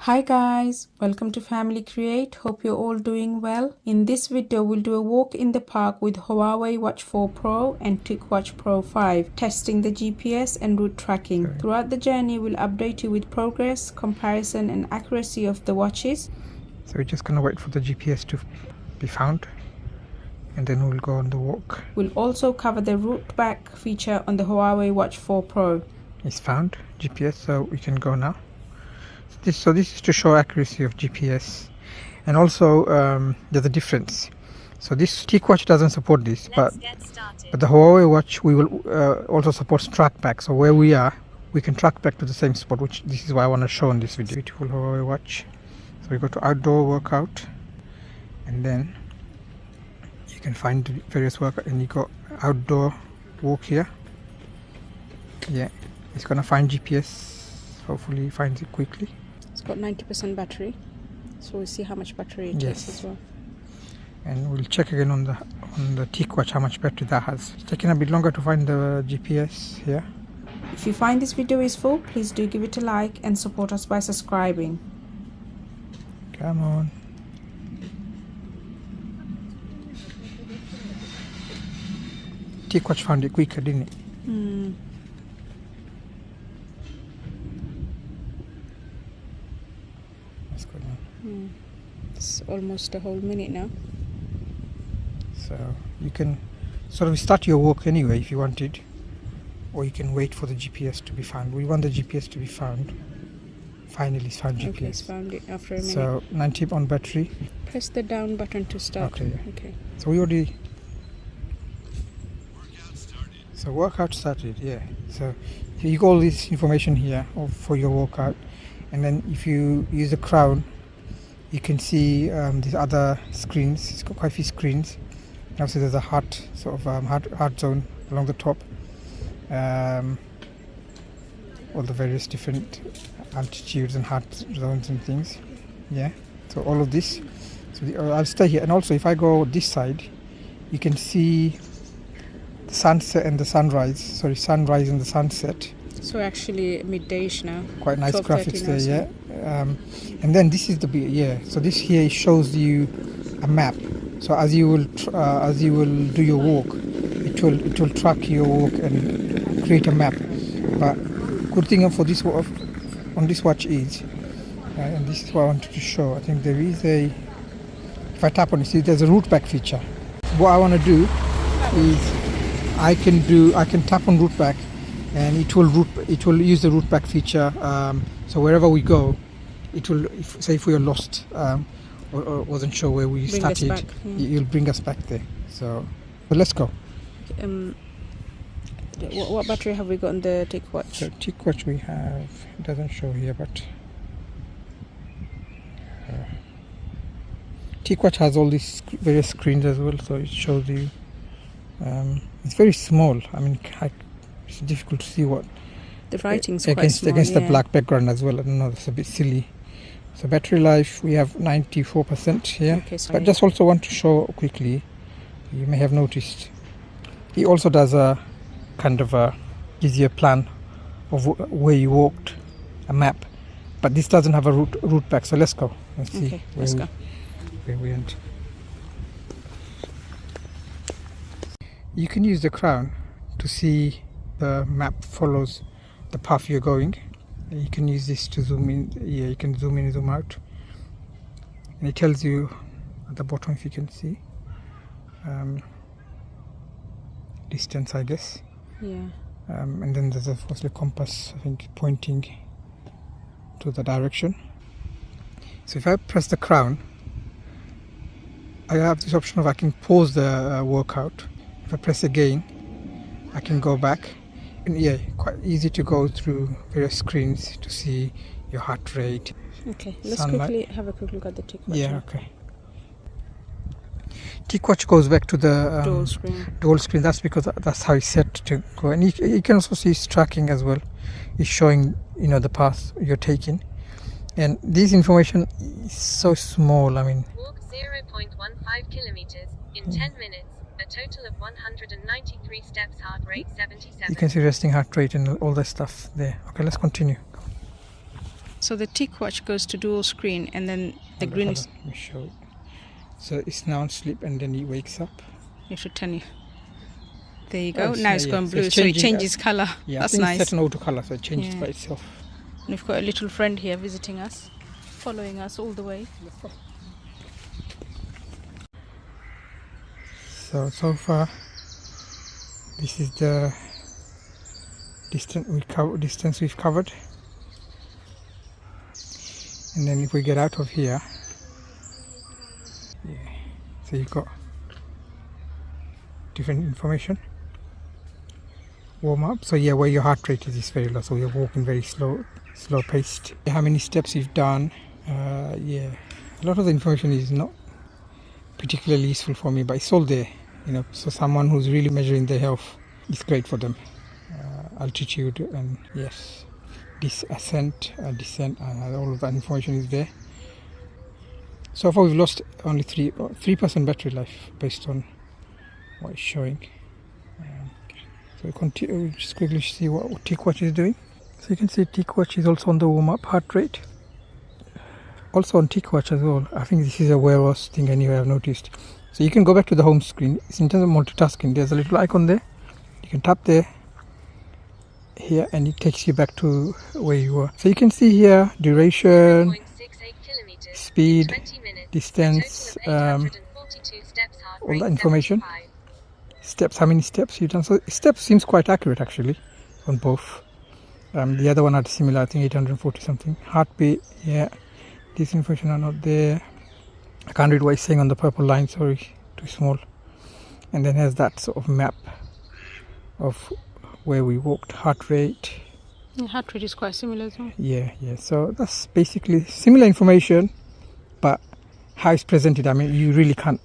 Hi guys, welcome to Family Create. Hope you're all doing well. In this video, we'll do a walk in the park with Huawei Watch 4 Pro and TicWatch Pro 5, testing the GPS and route tracking. Throughout the journey, we'll update you with progress, comparison and accuracy of the watches. So we're just gonna wait for the GPS to be found and then we'll go on the walk. We'll also cover the route back feature on the Huawei Watch 4 Pro. It's found GPS, so we can go now. So this is to show accuracy of GPS, and also there's a difference. So this TicWatch doesn't support this, but the Huawei Watch we will also supports Trackback. So where we are, we can track back to the same spot, which this is why I want to show in this video. Beautiful Huawei Watch. So we go to outdoor workout, and then you can find the various workout, and you go outdoor walk here. Yeah, it's gonna find GPS. Hopefully, it finds it quickly. It's got 90% battery, so we'll see how much battery it takes as well. And we'll check again on the TicWatch how much battery that has. It's taking a bit longer to find the GPS here. If you find this video useful, please do give it a like and support us by subscribing. Come on. TicWatch found it quicker, didn't it? What's going on? It's almost a whole minute now. So you can sort of start your walk anyway if you wanted, or you can wait for the GPS to be found. We want the GPS to be found. Finally, it's found GPS. Okay, it's found it after a minute. So 90 on battery. Press the down button to start. Okay. Yeah. Okay. So we already. So workout started. Yeah. So you got all this information here for your workout, and then if you use the crown, you can see these other screens. It's got quite a few screens. And also there's a heart sort of heart zone along the top. All the various different altitudes and heart zones and things. Yeah. So all of this. So I'll stay here, and also if I go this side, you can see the sunset and the sunrise. Sorry, sunrise and the sunset. So actually midday-ish now. Quite nice graphics there, yeah. And then this is the so this here shows you a map. So as you will do your walk, it will track your walk and create a map. But good thing for this on this watch is, and this is what I wanted to show. I think there is a. If I tap on it, see there's a route back feature. What I want to do is I can tap on route back, and it will use the route back feature. So wherever we go, it will say if we are lost or wasn't sure where we started, it'll bring us back there. So let's go. What battery have we got on the TicWatch? So TicWatch we have, it doesn't show here, but TicWatch has all these various screens as well, so it shows you. It's very small. I mean, it's difficult to see what the writing's against quite small, the black background as well. I don't know, it's a bit silly. So battery life we have 94% here. Okay, but just also want to show quickly. You may have noticed he also does a kind of gives you a plan of where you walked, a map. But this doesn't have a route back. So let's go. Let's see. Okay, let's go. Where we went. You can use the crown to see the map follows the path you're going. You can use this to zoom in. Yeah, you can zoom in and zoom out, and it tells you at the bottom, if you can see, distance, I guess. Yeah. And then there's of course the compass, I think, pointing to the direction. So if I press the crown, I have this option of I can pause the workout. If I press again, I can go back. And yeah, quite easy to go through various screens to see your heart rate. Okay, let's sunlight. quickly have a quick look at the TicWatch. Yeah, okay. TicWatch goes back to the dual screen. That's because that's how it's set to go. And you can also see it's tracking as well. It's showing, the path you're taking. And this information is so small. I mean, walk 0.15 kilometers in 10 minutes. A total of 193 steps, heart rate 77. You can see resting heart rate and all that stuff there. Okay, let's continue. So the TicWatch goes to dual screen, and then the green is... Let me show it. So it's now on sleep, and then he wakes up. You should turn it. There you go. Oh, Now it's gone blue, it's so it changing, changes colour. Yeah, That's I think nice. it's set an auto colour, so it changes Yeah. by itself. And we've got a little friend here visiting us, following us all the way. So far, this is the distance we've covered. And then if we get out of here, yeah, so you've got different information. Warm up, so yeah, where your heart rate is very low, so you're walking very slow paced. How many steps you've done, yeah, a lot of the information is not particularly useful for me, but it's all there, you know, so someone who's really measuring their health, it's great for them. Altitude, and yes, this ascent, descent, all of that information is there. So far we've lost only 3% battery life based on what it's showing. So we'll just quickly see what TicWatch is doing. So you can see TicWatch is also on the warm-up heart rate. Also on TicWatch as well. I think this is a wear OS thing anyway, I've noticed. So you can go back to the home screen. It's in terms of multitasking. There's a little icon there. You can tap there, here, and it takes you back to where you were. So you can see here duration, speed, distance, all that information. Steps, how many steps you've done. So steps seems quite accurate actually on both. The other one had similar, I think 840 something. Heartbeat, yeah, these information are not there. I can't read what it's saying on the purple line, sorry, too small. And then has that sort of map of where we walked, heart rate. Yeah, heart rate is quite similar as well. Yeah, so that's basically similar information, but how it's presented, I mean, you really can't,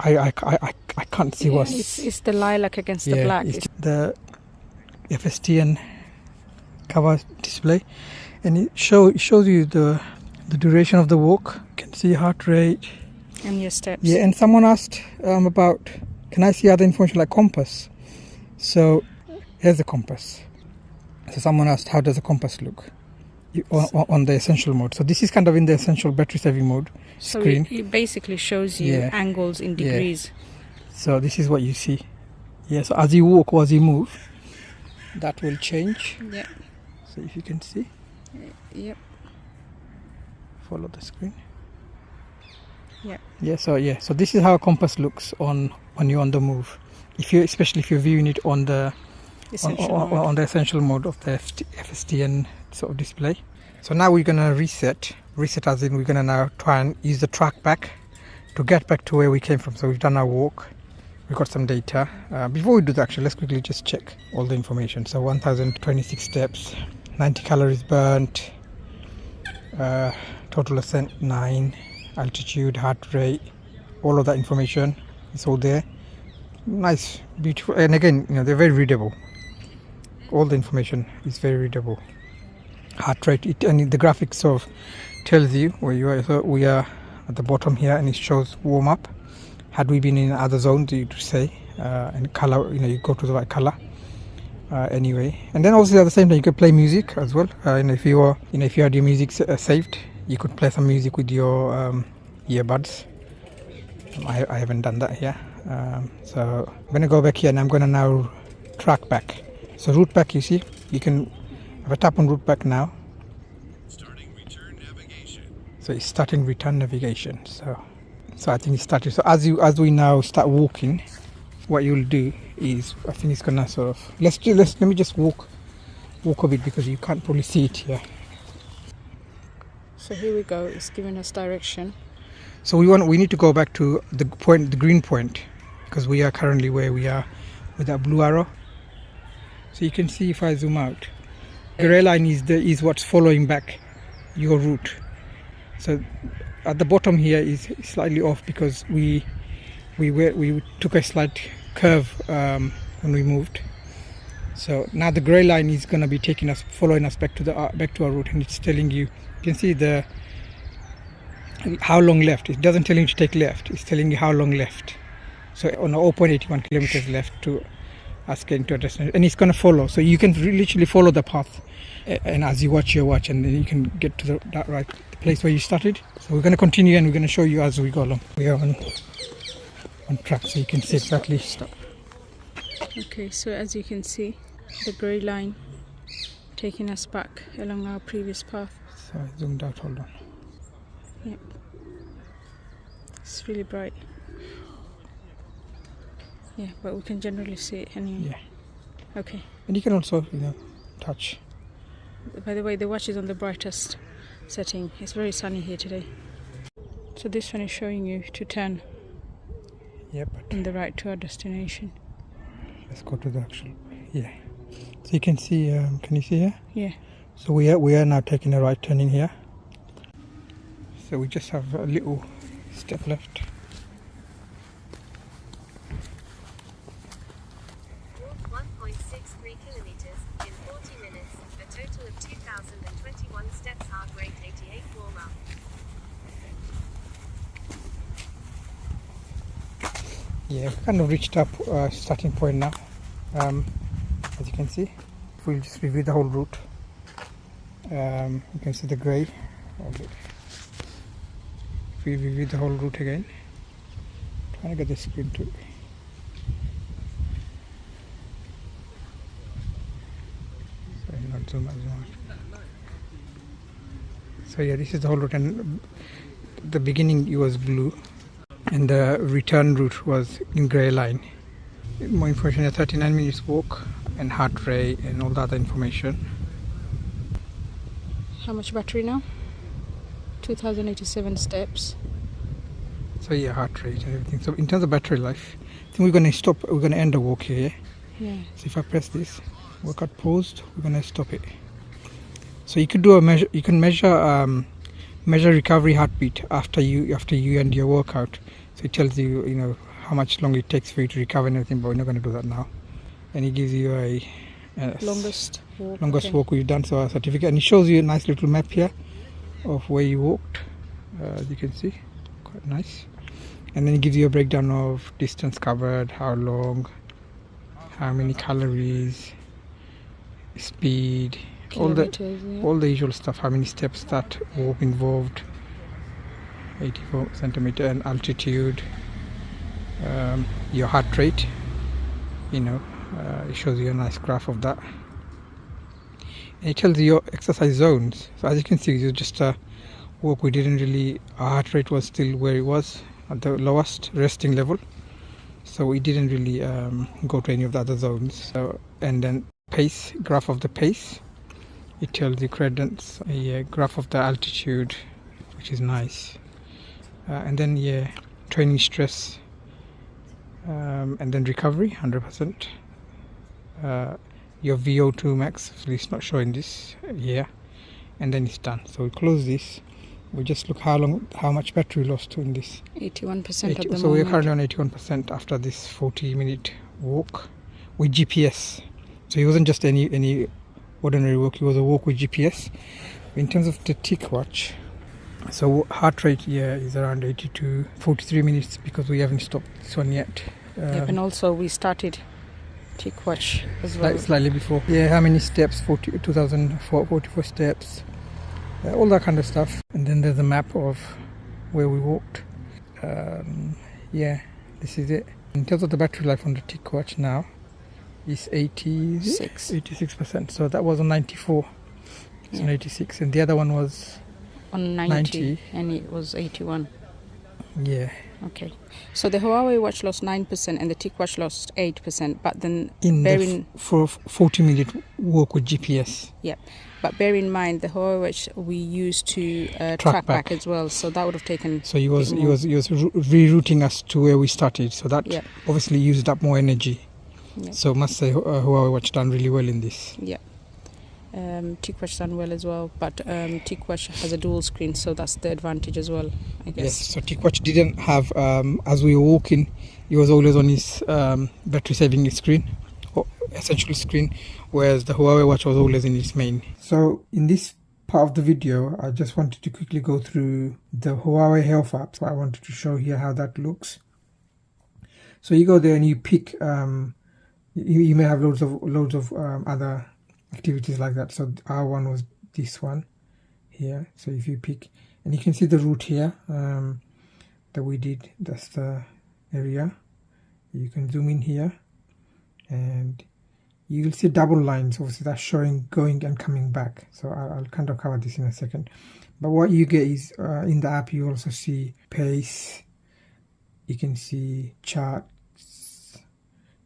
I can't see what's... It's the lilac against the black. It's the FSTN cover display, and it shows you the duration of the walk. You can see heart rate. And your steps. Yeah, and someone asked about, can I see other information like compass? So here's the compass. So someone asked, how does the compass look on the essential mode? So this is kind of in the essential battery saving mode screen. So it basically shows you angles in degrees. So this is what you see. Yeah, so as you walk or as you move, that will change. Yeah. So if you can see. Yep. Follow the screen. Yeah. So this is how a compass looks when you're on the move. Especially if you're viewing it on the essential mode of the FSTN sort of display. So now we're gonna reset as in we're gonna now try and use the Trackback to get back to where we came from. So we've done our walk, we've got some data. Before we do that, actually, let's quickly just check all the information. So 1026 steps, 90 calories burnt, total ascent 9, altitude, heart rate, all of that information is all there. Nice, beautiful, and again, you know, they're very readable. All the information is very readable. Heart rate, and the graphic sort of tells you where you are. So we are at the bottom here, and it shows warm up. Had we been in other zones, you to say, and color, you know, you go to the right color. Anyway, and then also at the same time you could play music as well. And if you had your music saved, you could play some music with your earbuds. I haven't done that here. So I'm going to go back here, and I'm going to now track back. So route back, you see, you can have a tap on route back now. Starting return navigation. So it's starting return navigation. So I think it started. So as we now start walking, what you'll do is, I think it's gonna sort of let me just walk a bit because you can't probably see it here. So here we go. It's giving us direction. So we need to go back to the green point, because we are currently where we are with that blue arrow. So you can see if I zoom out, the grey line is what's following back your route. So at the bottom here is slightly off because we took a slight curve when we moved. So now the grey line is going to be following us back to our route, and it's telling you can see how long left. It doesn't tell you to take left, it's telling you how long left. So on 0.81 kilometers left to us getting to a destination, and it's going to follow. So you can literally follow the path, and as you watch your watch, and then you can get to that right place where you started. So we're going to continue, and we're going to show you as we go along. We are on track, so you can see exactly. Stop. Okay, so as you can see, the grey line taking us back along our previous path. So I zoomed out. Hold on. Yep. It's really bright. Yeah, but we can generally see it anyway. Yeah. Okay. And you can also, touch. By the way, the watch is on the brightest setting. It's very sunny here today. So this one is showing you to turn Yep. in the right to our destination. Let's go to the actual. Yeah. So you can see. Can you see here? Yeah. So we are now taking a right turn in here. So we just have a little step left. Walk 1.63 kilometers in 40 minutes. A total of 2,021 steps. Heart rate 88. Warm up. Yeah, we kind of reached up starting point now. As you can see, we'll just review the whole route. You can see the grey. If we review the whole route again, trying to get the screen to. Sorry, not zoom out. So yeah, this is the whole route, and the beginning it was blue, and the return route was in grey line. More information: a 39 minutes walk, and heart rate, and all the other information. How much battery now? 2,087 steps. So yeah, heart rate and everything. So in terms of battery life, I think we're going to stop. We're going to end the walk here. Yeah. So if I press this, workout paused. We're going to stop it. So you could do a measure. You can measure recovery heartbeat after you end your workout. So it tells you how much longer it takes for you to recover and everything. But we're not going to do that now. And it gives you a Longest walk we've done. So a certificate, and it shows you a nice little map here of where you walked. As you can see, quite nice. And then it gives you a breakdown of distance covered, how long, how many calories, speed, all the usual stuff. How many steps that walk involved, 84 centimeter, and altitude, your heart rate. It shows you a nice graph of that. And it tells you your exercise zones. So as you can see, it's just a walk. We didn't really. Our heart rate was still where it was at the lowest resting level. So we didn't really go to any of the other zones. So, and then pace, graph of the pace. It tells you credence, a graph of the altitude, which is nice. And then training stress, and then recovery, 100%. Your VO2 max, so it's not showing this here, and then it's done. So we close this. We just look how much battery lost in this. 81% at the moment. So we're currently on 81% after this 40-minute walk with GPS. So it wasn't just any ordinary walk. It was a walk with GPS. In terms of the TicWatch, so heart rate is around 82, 43 minutes because we haven't stopped this one yet. And also we started TicWatch as well. Slightly before. Yeah, how many steps? 2,044 steps. All that kind of stuff. And then there's a map of where we walked. This is it. In terms of the battery life on the TicWatch now, is 86%. So that was on 94. It's on 86, and the other one was on 90, and it was 81. Yeah. Okay. So the Huawei Watch lost 9% and the TicWatch lost 8%, but then for 40-minute walk with GPS. Yeah. But bear in mind the Huawei Watch we used to Trackback as well, so that would have taken. So he was rerouting us to where we started, so that obviously used up more energy. Yeah. So must say Huawei Watch done really well in this. Yeah. TicWatch done well as well, but TicWatch has a dual screen, so that's the advantage as well, I guess. Yes, so TicWatch didn't have, as we were walking, he was always on his battery saving screen, or essential screen, whereas the Huawei Watch was always in its main. So in this part of the video, I just wanted to quickly go through the Huawei Health App. So I wanted to show here how that looks. So you go there and you pick You may have loads of other activities like that. So our one was this one here. So if you pick, and you can see the route here that we did. That's the area. You can zoom in here, and you'll see double lines. Obviously, that's showing going and coming back. So I'll kind of cover this in a second. But what you get is in the app, you also see pace. You can see charts.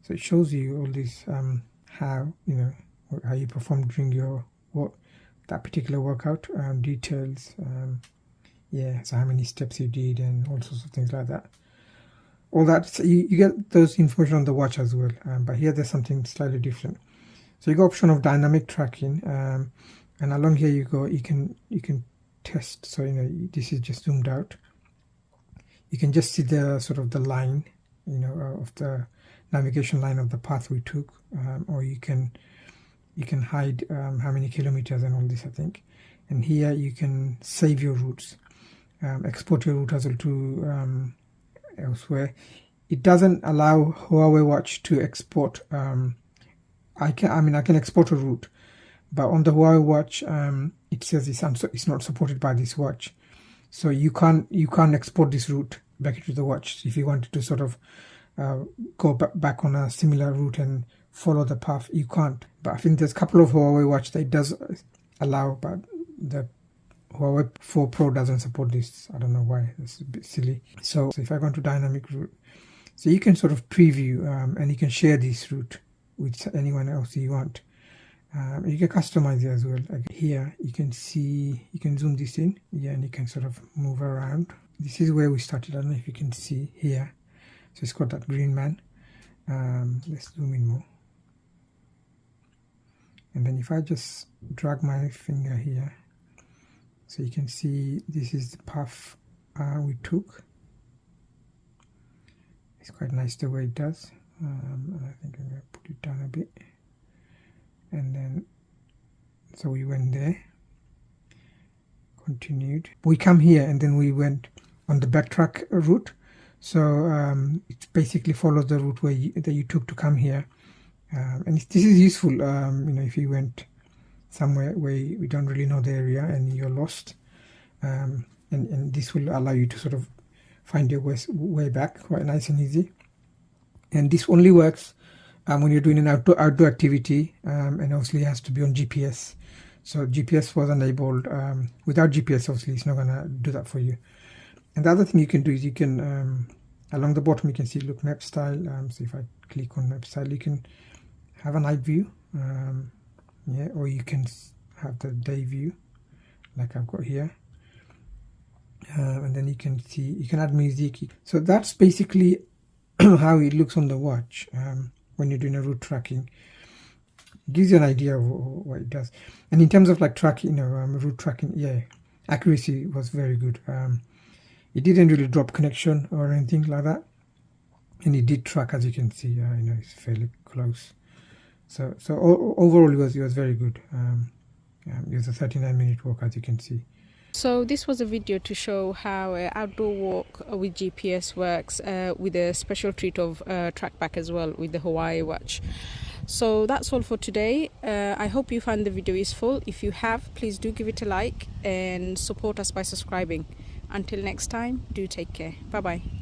So it shows you all this how how you perform during your that particular workout, details. Yeah, so how many steps you did and all sorts of things like that. All that, so you get those information on the watch as well, but here there's something slightly different. So you got option of dynamic tracking, and along here you can test. So this is just zoomed out. You can just see the sort of the line, of the navigation line of the path we took, or you can hide how many kilometers and all this, I think. And here you can save your routes, export your route as well to elsewhere. It doesn't allow Huawei Watch to export. I can export a route, but on the Huawei Watch, it says it's not supported by this watch. So you can't export this route back into the watch. If you wanted to sort of go back on a similar route and follow the path, you can't. But I think there's a couple of Huawei Watch that it does allow, but the Huawei 4 Pro doesn't support this. I don't know why. It's a bit silly. So if I go to dynamic route, so you can sort of preview and you can share this route with anyone else you want. You can customize it as well. Like here you can see, you can zoom this in, yeah, and you can sort of move around. This is where we started. I don't know if you can see here. So it's got that green man. Let's zoom in more. And then if I just drag my finger here, so you can see this is the path we took. It's quite nice the way it does. And I think I'm going to put it down a bit. And then, so we went there, continued. We come here and then we went on the backtrack route. So it basically follows the route that you took to come here. And this is useful, if you went somewhere where we don't really know the area and you're lost. And this will allow you to sort of find your way back quite nice and easy. And this only works when you're doing an outdoor activity, and obviously it has to be on GPS. So GPS was enabled. Without GPS, obviously it's not going to do that for you. And the other thing you can do is you can, along the bottom you can see, look, map style. So if I click on map style, you can have a night view, or you can have the day view like I've got here. And then you can see, you can add music. So that's basically how it looks on the watch when you're doing a route tracking. It gives you an idea of what it does. And in terms of like tracking, route tracking, yeah, accuracy was very good. It didn't really drop connection or anything like that, and it did track, as you can see. It's fairly close. So overall, it was very good. It was a 39-minute walk, as you can see. So this was a video to show how an outdoor walk with GPS works, with a special treat of Trackback as well with the Huawei Watch. So that's all for today. I hope you found the video useful. If you have, please do give it a like and support us by subscribing. Until next time, do take care. Bye bye.